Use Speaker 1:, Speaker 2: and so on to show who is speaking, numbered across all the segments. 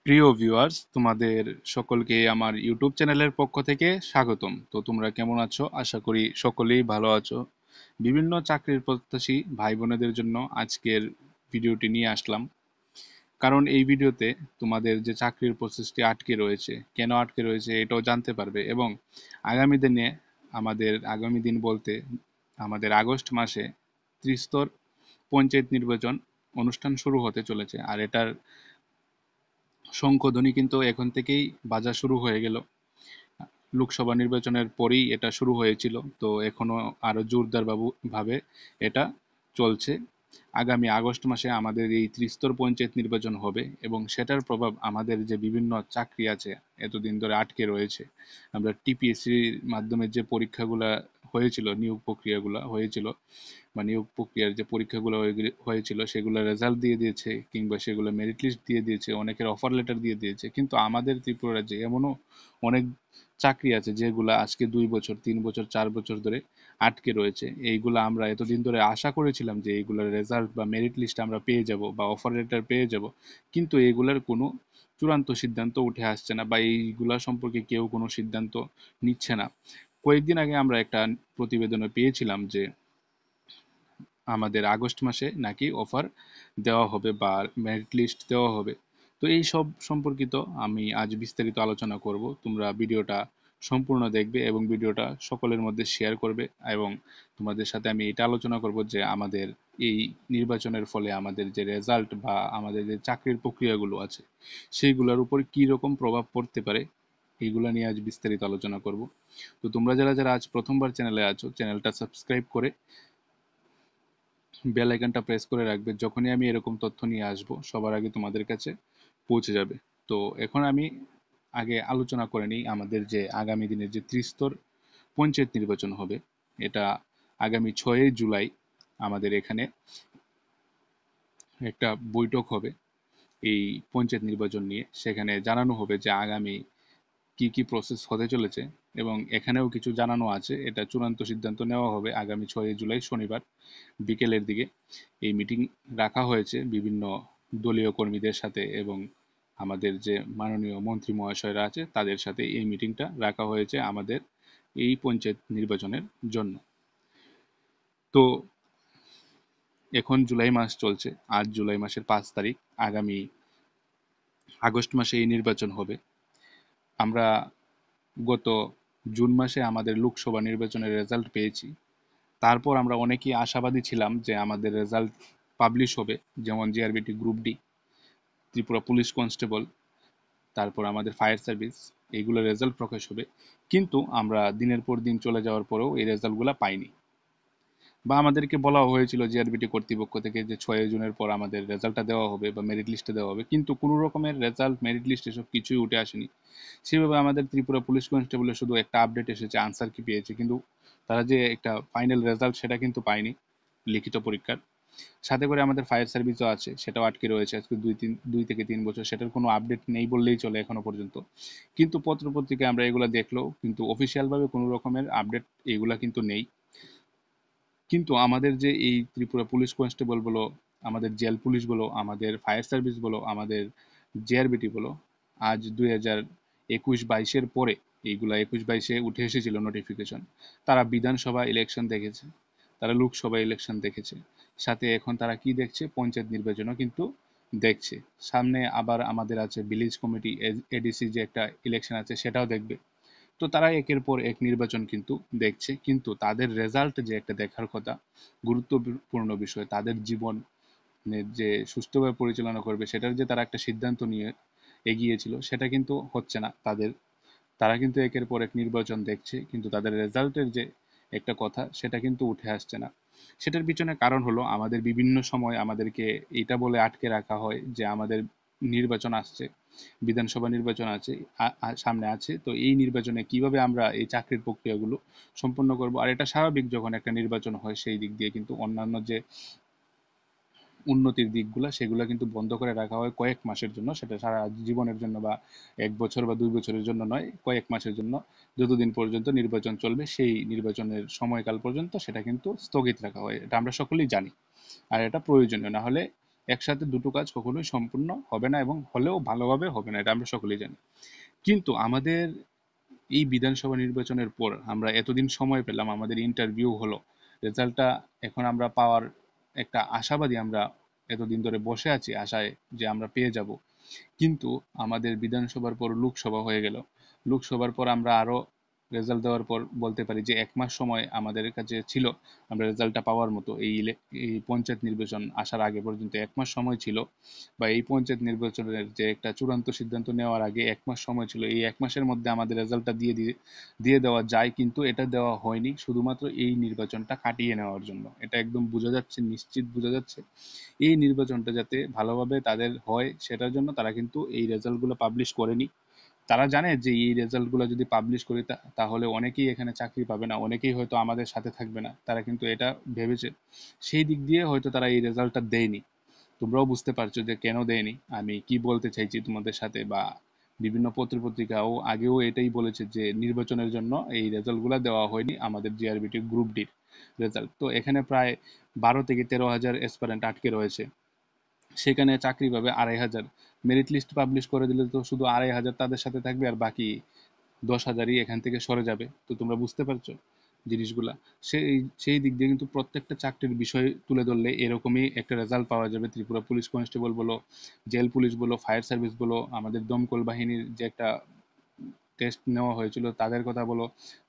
Speaker 1: প্রিয় ভিউয়ার্স, তোমাদের সকলকে আমার ইউটিউব চ্যানেলের পক্ষ থেকে স্বাগতম। তো তোমরা কেমন আছো? আশা করি সকলেই ভালো আছো। বিভিন্ন চাকরির প্রত্যাশী ভাই বোনেদের জন্য আজকের ভিডিওটি নিয়ে আসলাম। কারণ এই ভিডিওতে তোমাদের যে চাকরির প্রসেসটি আটকে রয়েছে, কেন আটকে রয়েছে এটাও জানতে পারবে, এবং আগামী দিনে আগামী দিন বলতে আমাদের আগস্ট মাসে ত্রিস্তর পঞ্চায়েত নির্বাচন অনুষ্ঠান শুরু হতে চলেছে। আর এটার শঙ্খধ্বনি কিন্তু এখন থেকেই বাজা শুরু হয়ে গেল। লোকসভা নির্বাচনের পরেই এটা শুরু হয়েছিল, তো এখনো আরো জোরদার ভাবে এটা চলছে। আগামী আগস্ট মাসে আমাদের এই ত্রিস্তর পঞ্চায়েত নির্বাচন হবে, এবং সেটার প্রভাব আমাদের যে বিভিন্ন চাকরি আছে এতদিন ধরে আটকে রয়েছে। আমরা টিপিএসসির মাধ্যমে যে পরীক্ষাগুলা হয়েছিল, নিয়োগ প্রক্রিয়াগুলা হয়েছিল বা নিয়োগ প্রক্রিয়ার যে পরীক্ষাগুলো হয়েছিল সেগুলো রেজাল্ট দিয়ে দিয়েছে, কিংবা সেগুলো মেরিট লিস্ট দিয়ে দিয়েছে, অনেকের অফার লেটার দিয়ে দিয়েছে, কিন্তু আমাদের ত্রিপুরা রাজ্যে এমনও অনেক চাকরি আছে যেগুলো আজকে 2 বছর 3 বছর 4 বছর ধরে আটকে রয়েছে। এইগুলো আমরা এতদিন ধরে আশা করেছিলাম যে এইগুলোর রেজাল্ট বা মেরিট লিস্ট আমরা পেয়ে যাব বা অফার লেটার পেয়ে যাব, কিন্তু এইগুলোর কোনো চূড়ান্ত সিদ্ধান্ত উঠে আসছে না, বা এইগুলা সম্পর্কে কেউ কোনো সিদ্ধান্ত নিচ্ছে না। কয়েকদিন আগে আমরা একটা প্রতিবেদনে পেয়েছিলাম যে আমাদের আগস্ট মাসে নাকি অফার দেওয়া হবে বা মেরিট লিস্ট দেওয়া হবে। তো এই সব সম্পর্কিত আমি আজ বিস্তারিত আলোচনা করব। তোমরা ভিডিওটা সম্পূর্ণ দেখবে এবং ভিডিওটা সকলের মধ্যে শেয়ার করবে, এবং তোমাদের সাথে আমি এটা আলোচনা করব যে আমাদের এই নির্বাচনের ফলে আমাদের যে রেজাল্ট বা আমাদের যে চাকরির প্রক্রিয়াগুলো আছে সেইগুলোর উপর কি রকম প্রভাব পড়তে পারে, এইগুলা নিয়ে আজ বিস্তারিত আলোচনা করব। তো তোমরা যারা যারা আজ প্রথমবার চ্যানেলে আছো, চ্যানেলটা সাবস্ক্রাইব করে বেল আইকনটা প্রেস করে রাখবে। যখনই আমি এরকম তথ্য নিয়ে আসব সবার আগে তোমাদের কাছে পৌঁছে যাবে। তো এখন আমি আগে আলোচনা করে নিই আমাদের যে আগামী দিনের যে ত্রিস্তর পঞ্চায়েত নির্বাচন হবে। এটা আগামী 6 জুলাই আমাদের এখানে একটা বৈঠক হবে এই পঞ্চায়েত নির্বাচন নিয়ে। সেখানে জানানো হবে যে আগামী কি কি প্রসেস হতে চলেছে, এবং এখানেও কিছু জানানো আছে। এটা চূড়ান্ত সিদ্ধান্ত নেওয়া হবে আগামী 6 জুলাই শনিবার বিকেলের দিকে। এই মিটিং রাখা হয়েছে বিভিন্ন দলীয় কর্মীদের সাথে, এবং আমাদের যে মাননীয় মন্ত্রী মহাশয়রা আছে তাদের সাথে এই মিটিংটা রাখা হয়েছে আমাদের এই পঞ্চায়েত নির্বাচনের জন্য। তো এখন জুলাই মাস চলছে, আজ জুলাই মাসের 5 তারিখ। আগামী আগস্ট মাসে এই নির্বাচন হবে। আমরা গত জুন মাসে আমাদের লোকসভা নির্বাচনের রেজাল্ট পেয়েছি। তারপর আমরা অনেকেই আশাবাদী ছিলাম যে আমাদের রেজাল্ট পাবলিশ হবে, যেমন GRBT group D, Tripura police constable, তারপর আমাদের ফায়ার সার্ভিস, এইগুলোর রেজাল্ট প্রকাশ হবে। কিন্তু আমরা দিনের পর দিন চলে যাওয়ার পরেও এই রেজাল্টগুলো পাইনি, বা আমাদেরকে বলা হয়েছিল জিআরবিটি কর্তৃপক্ষ থেকে যে 6 জুনের পর আমাদের রেজাল্টটা দেওয়া হবে বা মেরিট লিস্টে দেওয়া হবে, কিন্তু কোনো রকমের রেজাল্ট মেরিট লিস্ট এসব কিছুই উঠে আসেনি। সেভাবে আমাদের ত্রিপুরা পুলিশ কনস্টেবলের শুধু একটা আপডেট এসেছে, আনসার কি পেয়েছে, কিন্তু তারা যে একটা ফাইনাল রেজাল্ট সেটা কিন্তু পায়নি লিখিত পরীক্ষার। সাথে করে আমাদের ফায়ার সার্ভিসও আছে, সেটাও আটকে রয়েছে আজকে 2 থেকে 3 বছর, সেটার কোনো আপডেট নেই বললেই চলে এখনো পর্যন্ত। কিন্তু পত্র পত্রিকায় আমরা এগুলা দেখলেও কিন্তু অফিসিয়াল ভাবে কোনো রকমের আপডেট এগুলা কিন্তু নেই। কিন্তু আমাদের যে এই ত্রিপুরা পুলিশ কনস্টেবল বলো, আমাদের জেল পুলিশ বলো, আমাদের ফায়ার সার্ভিস বলো, আমাদের জেআরবিটি বলো, আজ 2021-22-এর পরে, এইগুলা 21-22-এ উঠে এসেছিল নোটিফিকেশন। তারা বিধানসভা ইলেকশন দেখেছে, তারা লোকসভা ইলেকশন দেখেছে, সাথে এখন তারা কি দেখছে, পঞ্চায়েত নির্বাচনও কিন্তু দেখছে। সামনে আবার আমাদের আছে ভিলেজ কমিটি, এডিসি যে একটা ইলেকশন আছে সেটাও দেখবে। তো তারা একের পর এক নির্বাচন কিন্তু দেখছে, কিন্তু তাদের রেজাল্ট যে একটা দেখার কথা, গুরুত্বপূর্ণ বিষয়, তাদের জীবন যে সুষ্ঠুভাবে পরিচালনা করবে সেটার যে তারা একটা সিদ্ধান্ত নিয়ে এগিয়েছিল, সেটা কিন্তু হচ্ছে না তাদের। তারা কিন্তু একের পর এক নির্বাচন দেখছে, কিন্তু তাদের রেজাল্টের যে একটা কথা সেটা কিন্তু উঠে আসছে না। সেটার পিছনে কারণ হলো আমাদের বিভিন্ন সময় আমাদেরকে এটা বলে আটকে রাখা হয় যে আমাদের নির্বাচন আসছে, বিধানসভা নির্বাচন আছে, সামনে আছে, তো এই নির্বাচনে কিভাবে আমরা এই চাকরির প্রক্রিয়াগুলো সম্পন্ন করব। আর এটা স্বাভাবিক, যখন একটা নির্বাচন হয় সেই দিক দিয়ে কিন্তু অন্যান্য যে উন্নতির দিকগুলা সেগুলা কিন্তু বন্ধ করে রাখা হয় কয়েক মাসের জন্য। সেটা সারা জীবনের জন্য বা 1 বছর বা 2 বছরের জন্য নয়, কয়েক মাসের জন্য, যতদিন পর্যন্ত নির্বাচন চলবে সেই নির্বাচনের সময়কাল পর্যন্ত সেটা কিন্তু স্থগিত রাখা হয়। এটা আমরা সকলেই জানি, আর এটা প্রয়োজনীয়। না হলে একসাথে দুটো কাজ কখনোই সম্পূর্ণ হবে না, এবং হলেও ভালোভাবে হবে না, এটা আমরা সকলেই জানি। কিন্তু আমাদের এই বিধানসভা নির্বাচনের পর আমরা এতদিন সময় পেলাম, আমাদের ইন্টারভিউ হলো, রেজাল্টটা এখন আমরা পাওয়ার একটা আশাবাদী, আমরা এতদিন ধরে বসে আছি আশায় যে আমরা পেয়ে যাব। কিন্তু আমাদের বিধানসভার পর লোকসভা হয়ে গেল। লোকসভার পর আমরা আরো রেজাল্ট দেওয়ার পর বলতে পারি যে 1 মাস সময় আমাদের কাছে ছিল আমরা রেজাল্টটা পাওয়ার মতো। এই পঞ্চায়েত নির্বাচন আসার আগে পর্যন্ত 1 মাস সময় ছিল, বা এই পঞ্চায়েত নির্বাচনের যে একটা চূড়ান্ত সিদ্ধান্ত নেওয়ার আগে 1 মাস সময় ছিল। এই 1 মাসের মধ্যে আমাদের রেজাল্টটা দিয়ে দেওয়া যায়, কিন্তু এটা দেওয়া হয়নি শুধুমাত্র এই নির্বাচনটা কাটিয়ে নেওয়ার জন্য। এটা একদম বোঝা যাচ্ছে, নিশ্চিত বোঝা যাচ্ছে এই নির্বাচনটা যাতে ভালোভাবে তাদের হয় সেটার জন্য তারা কিন্তু এই রেজাল্টগুলো পাবলিশ করেনি। তারা জানে যে এই রেজাল্টগুলো যদি পাবলিশ করি তাহলে অনেকেই এখানে চাকরি পাবে না, অনেকেই হয়তো আমাদের সাথে থাকবে না, তারা কিন্তু এটা ভেবেছে। সেই দিক দিয়ে হয়তো তারা এই রেজাল্টটা দেয়নি। তোমরাও বুঝতে পারছো যে কেন দেয়নি, আমি কি বলতে চাইছি তোমাদের সাথে। বা বিভিন্ন পত্রপত্রিকাও আগেও এটাই বলেছে যে নির্বাচনের জন্য এই রেজাল্টগুলো দেওয়া হয়নি, আমাদের জিআরবিটি গ্রুপ ডির রেজাল্ট। তো এখানে প্রায় 12 থেকে 13 হাজার অ্যাসপারেন্ট আটকে রয়েছে, সেখানে চাকরি পাবে 2,500। মেরিট লিস্ট পাবলিশ করে দিলে তো শুধু 2,500 তাদের সাথে থাকবে, আর বাকি 10,000ই এখান থেকে সরে যাবে। তো তোমরা বুঝতে পারছো জিনিসগুলা। সেই সেই দিক দিয়ে কিন্তু প্রত্যেকটা চাকরির বিষয় তুলে ধরলে এরকমই একটা রেজাল্ট পাওয়া যাবে। ত্রিপুরা পুলিশ কনস্টেবল বলো, জেল পুলিশ বলো, ফায়ার সার্ভিস বলো, আমাদের দমকল বাহিনীর যে একটা টেস্ট নেওয়া হয়েছিল তাদের কথা বলো,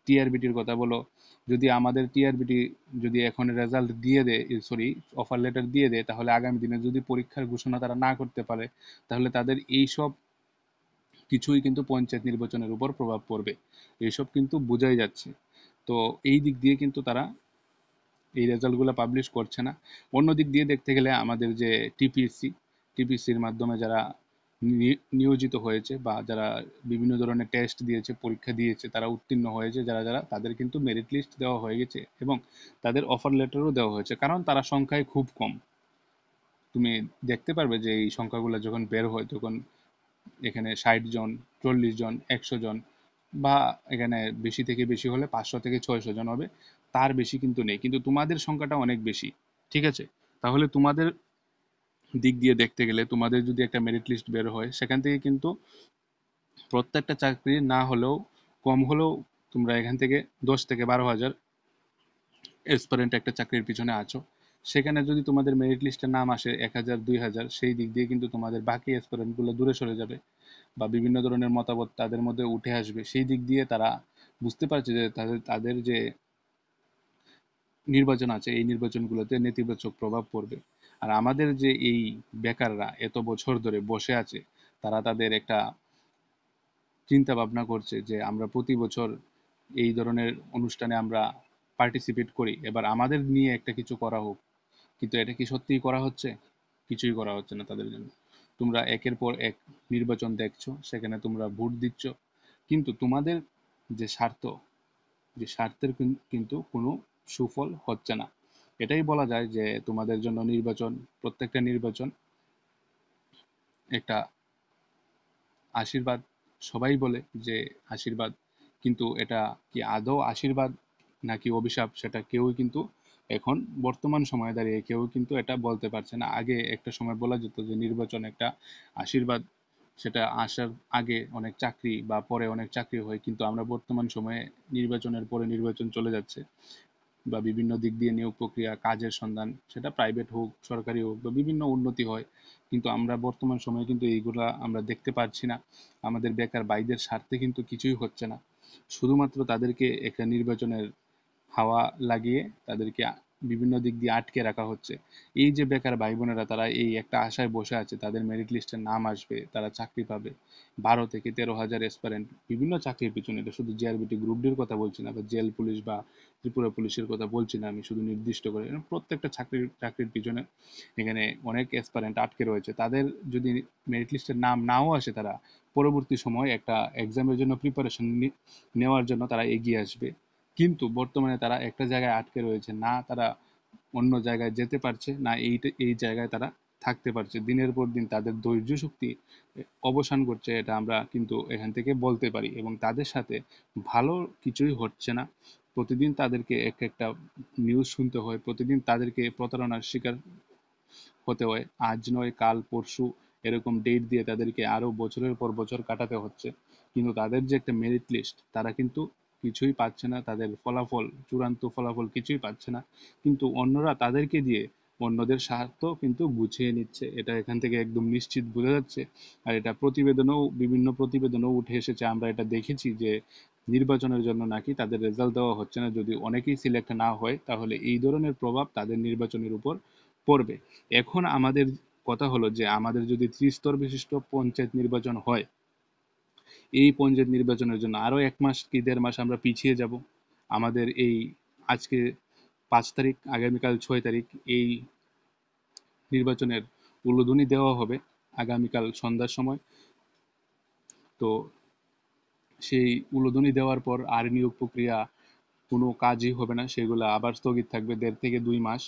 Speaker 1: টিআরবিটির কথা বলো। যদি আমাদের টিআরবিটি যদি এখন রেজাল্ট দিয়ে দেয়, সরি, অফার লেটার দিয়ে দেয়, তাহলে আগামী দিনে যদি পরীক্ষার ঘোষণা তারা না করতে পারে, তাহলে তাদের এই সব কিছুই কিন্তু পঞ্চায়েত নির্বাচনের উপর প্রভাব পড়বে। এইসব কিন্তু বোঝাই যাচ্ছে। তো এই দিক দিয়ে কিন্তু তারা এই রেজাল্টগুলো পাবলিশ করছে না। অন্য দিক দিয়ে দেখতে গেলে আমাদের যে টিপিএসসির মাধ্যমে যারা নিয়োজিত হয়েছে, বা যারা বিভিন্ন ধরনের টেস্ট দিয়েছে, পরীক্ষা দিয়েছে, তারা উত্তীর্ণ হয়েছে, যারা যারা তাদের কিন্তু মেরিট লিস্ট দেওয়া হয়ে গেছে, এবং তাদের অফার লেটারও দেওয়া হয়েছে, কারণ তারা সংখ্যায় খুব কম। তুমি দেখতে পারবে যে এই সংখ্যাগুলো যখন বের হয় তখন এখানে 60 জন, 40 জন, 100 জন, বা এখানে বেশি থেকে বেশি হলে 500 থেকে 600 জন হবে, তার বেশি কিন্তু নেই। কিন্তু তোমাদের সংখ্যাটা অনেক বেশি, ঠিক আছে? তাহলে তোমাদের দিক দিয়ে দেখতে গেলে তোমাদের যদি একটা মেরিট লিস্ট বের হয়, সেখান থেকে কিন্তু প্রত্যেকটা চাকরি না হলেও কম হলেও তোমরা এখান থেকে 10 থেকে 12 হাজার এসপারেন্ট একটা চাকরির পিছনে আছো। সেখানে যদি তোমাদের মেরিট লিস্টে নাম আসে 1,000, 2,000, সেই দিক দিয়ে কিন্তু তোমাদের বাকি এসপারেন্ট গুলো দূরে সরে যাবে, বা বিভিন্ন ধরনের মতামত তাদের মধ্যে উঠে আসবে। সেই দিক দিয়ে তারা বুঝতে পারছে যে তাদের তাদের যে নির্বাচন আছে এই নির্বাচনগুলোতে নেতিবাচক প্রভাব পড়বে। আর আমাদের যে এই বেকাররা এত বছর ধরে বসে আছে, তারা তাদের একটা চিন্তা ভাবনা করছে যে আমরা প্রতি বছর এই ধরনের অনুষ্ঠানে আমরা পার্টিসিপেট করি, এবার আমাদের নিয়ে একটা কিছু করা হোক। কিন্তু এটা কি সত্যিই করা হচ্ছে? কিছুই করা হচ্ছে না তাদের জন্য। তোমরা একের পর এক নির্বাচন দেখছো, সেখানে তোমরা ভোট দিচ্ছ, কিন্তু তোমাদের যে স্বার্থ, যে স্বার্থের কিন্তু কোনো সুফল হচ্ছে না। এটাই বলা যায় যে তোমাদের জন্য নির্বাচন, প্রত্যেকটা নির্বাচন একটা আশীর্বাদ। সবাই বলে যে আশীর্বাদ, কিন্তু এটা কি আদৌ আশীর্বাদ নাকি অভিশাপ, সেটা কেউই কিন্তু এখন বর্তমান সময়ে দাঁড়িয়ে কেউ কিন্তু এটা বলতে পারছে না। আগে একটা সময় বলা যেত যে নির্বাচন একটা আশীর্বাদ, সেটা আসার আগে অনেক চাকরি বা পরে অনেক চাকরি হয়, কিন্তু আমরা বর্তমান সময়ে নির্বাচনের পরে নির্বাচন চলে যাচ্ছে, বা বিভিন্ন দিক দিয়ে নিয়োগ প্রক্রিয়া, কাজের সন্ধান, সেটা প্রাইভেট হোক সরকারি হোক, বা বিভিন্ন উন্নতি হয়, কিন্তু আমরা বর্তমান সময়ে কিন্তু এইগুলা আমরা দেখতে পাচ্ছি না। আমাদের বেকার ভাইদের স্বার্থে কিন্তু কিছুই হচ্ছে না, শুধুমাত্র তাদেরকে একটা নির্বাচনের হাওয়া লাগিয়ে তাদেরকে বিভিন্ন দিক দিয়ে আটকে রাখা হচ্ছে। এই যে বেকার ভাই বোনেরা, তারা এই একটা আশায় বসে আছে তাদের মেরিট লিস্টে নাম আসবে, তারা চাকরি পাবে। 12 থেকে 13 হাজার এসপারেন্ট বিভিন্ন চাকরির পিছনে, এটা শুধু জিআরবিটি গ্রুপ ডির কথা বলছি না, বা জেল পুলিশ বা ত্রিপুরা পুলিশের কথা বলছি না আমি শুধু নির্দিষ্ট করে, প্রত্যেকটা চাকরির পিছনে এখানে অনেক এসপারেন্ট আটকে রয়েছে। তাদের যদি মেরিট লিস্টের নাম নাও আসে, তারা পরবর্তী সময় একটা এক্সামের জন্য প্রিপারেশন নেওয়ার জন্য তারা এগিয়ে আসবে। কিন্তু বর্তমানে তারা একটা জায়গায় আটকে রয়েছে, না তারা অন্য জায়গায় যেতে পারছে, না এই জায়গায় তারা থাকতে পারছে। দিনের পর দিন তাদের ধৈর্য শক্তি অবসান করছে, এটা আমরা কিন্তু এখান থেকে বলতে পারি। এবং তাদের সাথে ভালো কিছুই হচ্ছে না। প্রতিদিন তাদেরকে এক একটা নিউজ শুনতে হয়, প্রতিদিন তাদেরকে প্রতারণার শিকার হতে হয়, আজ নয় কাল পরশু এরকম ডেট দিয়ে তাদেরকে আরো বছরের পর বছর কাটাতে হচ্ছে। কিন্তু তাদের যে একটা মেরিট লিস্ট, তারা কিন্তু কিছুই পাচ্ছে না, তাদের ফলাফল, চূড়ান্ত ফলাফল কিছুই পাচ্ছে না। কিন্তু অন্যরা তাদেরকে দিয়ে অন্যদের স্বার্থ কিন্তু গুছিয়ে নিচ্ছে, এটা এখান থেকে একদম নিশ্চিত বোঝা যাচ্ছে। আর এটা প্রতিবেদনেও, বিভিন্ন প্রতিবেদনেও উঠে এসেছে, আমরা এটা দেখেছি যে নির্বাচনের জন্য নাকি তাদের রেজাল্ট দেওয়া হচ্ছে না। যদি অনেকেই সিলেক্ট না হয় তাহলে এই ধরনের প্রভাব তাদের নির্বাচনের উপর পড়বে। এখন আমাদের কথা হলো যে আমাদের যদি ত্রিস্তর বিশিষ্ট পঞ্চায়েত নির্বাচন হয়, এই পঞ্চায়েত নির্বাচনের জন্য আরো 1 মাস কি 1.5 মাস আমরা পিছিয়ে যাব। আমাদের এই আজকে 5 তারিখ, আগামীকাল 6 তারিখ এই নির্বাচনের উদ্বোধনী দেওয়া হবে আগামীকাল সন্ধ্যার সময়। তো সেই উদ্বোধনী দেওয়ার পর আর নিয়োগ প্রক্রিয়া কোনো কাজই হবে না, সেগুলো আবার স্থগিত থাকবে 1.5 থেকে 2 মাস।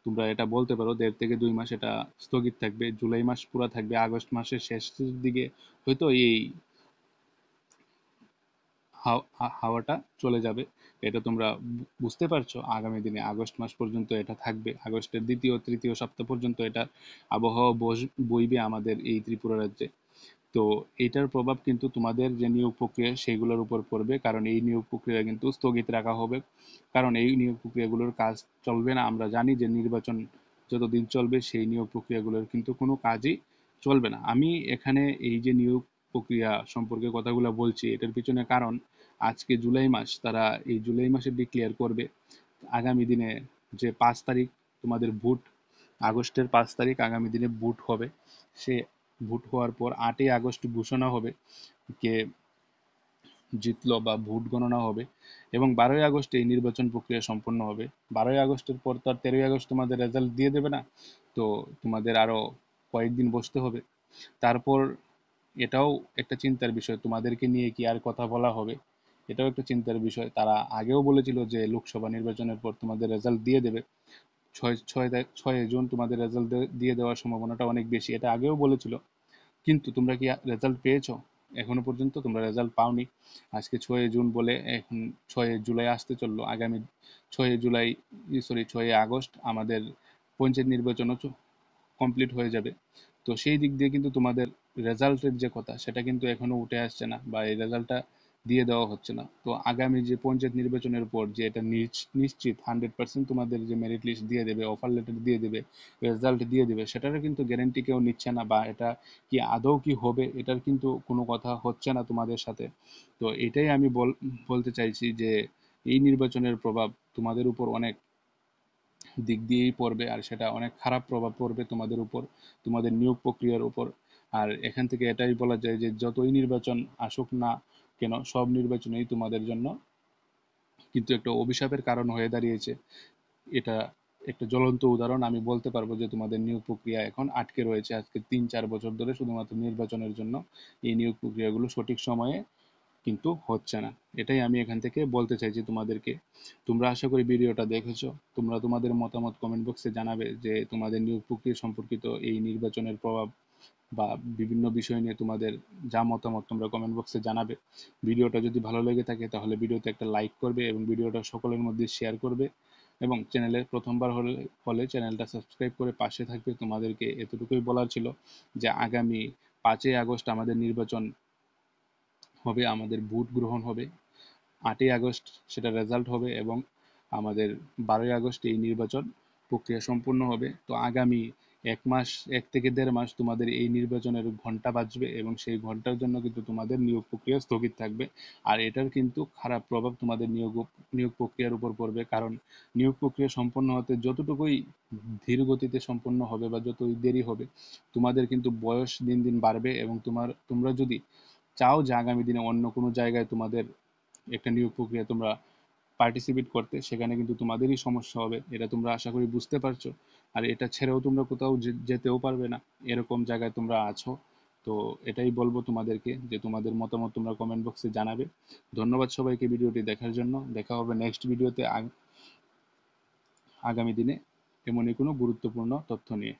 Speaker 1: তোমরা এটা বলতে পারো 1.5 থেকে 2 মাস এটা স্থগিত থাকবে। জুলাই মাস পুরা থাকবে, আগস্ট মাসের শেষের দিকে হয়তো এই হাওয়াটা চলে যাবে। এটা তোমরা বুঝতে পারছো, আগামী দিনে আগস্ট মাস পর্যন্ত এটা থাকবে, আগস্টের দ্বিতীয় তৃতীয় সপ্তাহ পর্যন্ত এটা আবহাওয়া বইবে আমাদের এই ত্রিপুরা রাজ্যে। তো এটার প্রভাব কিন্তু তোমাদের যে নিয়োগ প্রক্রিয়া সেগুলোর উপর পড়বে, কারণ এই নিয়োগ প্রক্রিয়া কিন্তু স্থগিত রাখা হবে। কারণ এই নিয়োগ প্রক্রিয়াগুলোর কাজ চলবে না। আমরা জানি যে নির্বাচন যতদিন চলবে সেই নিয়োগ প্রক্রিয়াগুলোর কিন্তু কোনো কাজই চলবে না। আমি এখানে এই যে নিয়োগ প্রক্রিয়া সম্পর্কে কথাগুলো বলছি, এটার পিছনে কারণ আজকে জুলাই মাস, তারা এই জুলাই মাসে ডিক্লেয়ার করবে আগামী দিনে যে 5 তারিখ তোমাদের ভোট, আগস্টের 5 তারিখ আগামী দিনে ভোট হবে। সে ভোট হওয়ার পর 8ই আগস্ট ঘোষণা হবে কে জিতলো বা ভোট গণনা হবে, এবং 12ই আগস্ট এই নির্বাচন প্রক্রিয়া সম্পন্ন হবে। 12ই আগস্টের পর তো আর 13ই আগস্ট তোমাদের রেজাল্ট দিয়ে দেবে না, তো তোমাদের আরো কয়েকদিন বসতে হবে। তারপর এটাও একটা চিন্তার বিষয়, তোমাদেরকে নিয়ে কি আর কথা বলা হবে, এটাও একটা চিন্তার বিষয়। তারা আগেও বলেছিল যে লোকসভা নির্বাচনের পর তোমাদের রেজাল্ট দিয়ে দেবে, 6 জুন তোমাদের রেজাল্ট দিয়ে দেওয়ার সম্ভাবনাটা অনেক বেশি, এটা আগেও বলেছিল। কিন্তু তোমরা কি রেজাল্ট পেয়েছো? এখনো পর্যন্ত তোমরা রেজাল্ট পাওনি। আজকে 6 জুন বলে এখন 6 জুলাই আসতে চললো, আগামী 6 জুলাই, সরি 6 আগস্ট আমাদের পঞ্চায়েত নির্বাচনও কমপ্লিট হয়ে যাবে। তো সেই দিক দিয়ে কিন্তু তোমাদের রেজাল্টের যে কথা সেটা কিন্তু এখনো উঠে আসছে না, বা এই রেজাল্টটা দিয়ে দেওয়া হচ্ছে না। তো আগামী যে পঞ্চায়েত নির্বাচনের পর যে এটা নিশ্চিত 100% তোমাদের যে মেরিট লিস্ট দিয়ে দেবে, অফার লেটার দিয়ে দেবে, রেজাল্ট দিয়ে দেবে, সেটারও কিন্তু গ্যারেন্টি কেউ নিচ্ছে না, বা এটা কি আদৌ কি হবে এটার কিন্তু কোনো কথা হচ্ছে না তোমাদের সাথে। তো এটাই আমি বলতে চাইছি যে এই নির্বাচনের প্রভাব তোমাদের উপর অনেক দিক দিয়েই পড়বে, আর সেটা অনেক খারাপ প্রভাব পড়বে তোমাদের উপর, তোমাদের নিয়োগ প্রক্রিয়ার উপর। আর এখান থেকে এটাই বলা যায় যে যতই নির্বাচন আসুক না কেন, সব নির্বাচনেই তোমাদের জন্য কিন্তু একটা অভিশাপের কারণ হয়ে দাঁড়িয়েছে। এটা একটা জ্বলন্ত উদাহরণ, আমি বলতে পারবো যে তোমাদের নিয়োগ প্রক্রিয়া এখন আটকে রয়েছে আজকে 3-4 বছর ধরে, শুধুমাত্র নির্বাচনের জন্য এই নিয়োগ প্রক্রিয়াগুলো সঠিক সময়ে কিন্তু হচ্ছে না। এটাই আমি এখান থেকে বলতে চাইছি তোমাদেরকে। তোমরা আশা করি ভিডিওটা দেখেছো, তোমরা তোমাদের মতামত কমেন্ট বক্সে জানাবে যে তোমাদের নিয়োগ প্রক্রিয়া সম্পর্কিত এই নির্বাচনের প্রভাব বা বিভিন্ন বিষয় নিয়ে তোমাদের যা মতামত তোমরা কমেন্ট বক্সে জানাবে। ভিডিওটা যদি ভালো লেগে থাকে তাহলে ভিডিওতে একটা লাইক করবে এবং ভিডিওটা সকলের মধ্যে শেয়ার করবে, এবং চ্যানেলে প্রথমবার হলে চ্যানেলটা সাবস্ক্রাইব করে পাশে থাকবে। তোমাদেরকে এতটুকুই বলার ছিল যে আগামী 5ই আগস্ট আমাদের নির্বাচন হবে, আমাদের ভোট গ্রহণ হবে, 8ই আগস্ট সেটা রেজাল্ট হবে, এবং আমাদের 12ই আগস্ট এই নির্বাচন প্রক্রিয়া সম্পূর্ণ হবে। তো আগামী 1 মাস, 1 থেকে 1.5 মাস তোমাদের এই নির্বাচনের ঘন্টা বাজবে, এবং সেই ঘন্টার জন্য কিন্তু তোমাদের নিয়োগ প্রক্রিয়া স্থগিত থাকবে। আর এটার কিন্তু খারাপ প্রভাব তোমাদের নিয়োগ প্রক্রিয়ার উপর পড়বে, কারণ নিয়োগ প্রক্রিয়া সম্পন্ন হতে যতটুকুই ধীর গতিতে সম্পন্ন হবে বা যতই দেরি হবে, তোমাদের কিন্তু বয়স দিন দিন বাড়বে, এবং তোমরা যদি চাও যে আগামী দিনে অন্য কোনো জায়গায় তোমাদের একটা নিয়োগ প্রক্রিয়া তোমরা পার্টিসিপেট করতে, সেখানে কিন্তু তোমাদেরই সমস্যা হবে, এটা তোমরা আশা করি বুঝতে পারছো। আর এটা ছেড়েও তোমরা কোথাও যেতেও পারবে না, এরকম জায়গায় তোমরা আছো। তো এটাই বলবো তোমাদেরকে যে তোমাদের মতামত তোমরা কমেন্ট বক্সে জানাবে। ধন্যবাদ সবাইকে ভিডিওটি দেখার জন্য। দেখা হবে নেক্সট ভিডিওতে আগামী দিনে এমনই কোনো গুরুত্বপূর্ণ তথ্য নিয়ে।